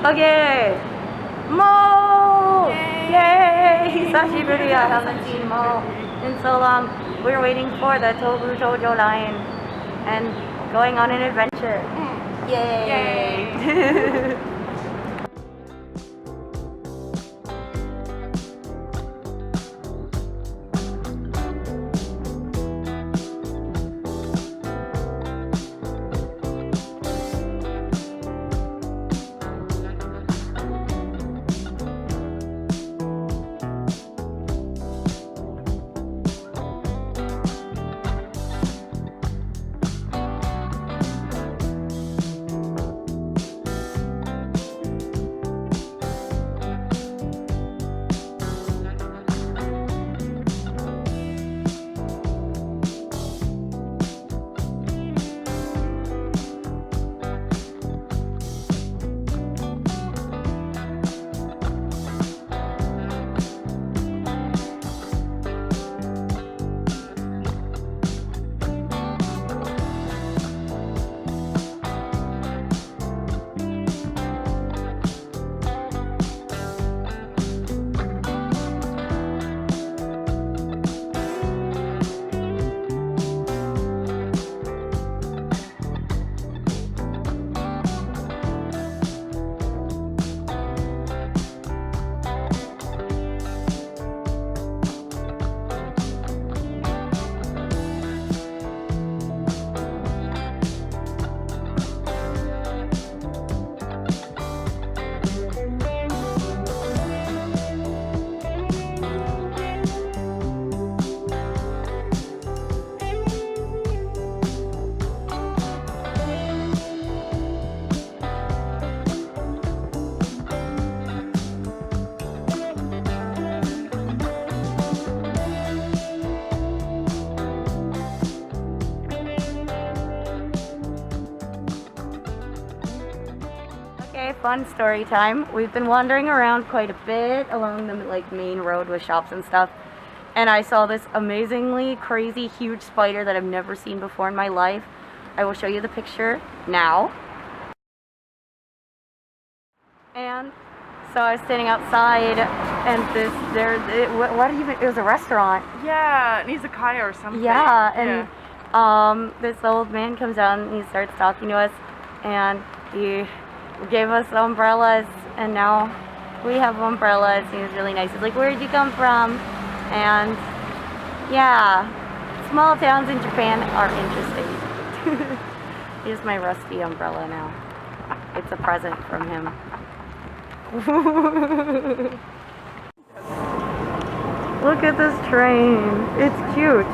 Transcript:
Okay! Mo! Yay! Hisashiburi, I haven't seen Mo in so long. We're waiting for the Tobu Tojo line and going on an adventure. Yay! Okay, fun story time. We've been wandering around quite a bit along the main road with shops and stuff, and I saw this amazingly crazy huge spider that I've never seen before in my life. I will show you the picture now. And so I was standing outside, and it was a restaurant. Yeah, an izakaya or something. Yeah, and this old man comes out and he starts talking to us, and he gave us umbrellas, and now we have umbrellas. He was really nice. He's like, "Where'd you come from?" And yeah, small towns in Japan are interesting. Here's my rusty umbrella now. It's a present from him. Look at this train. It's cute.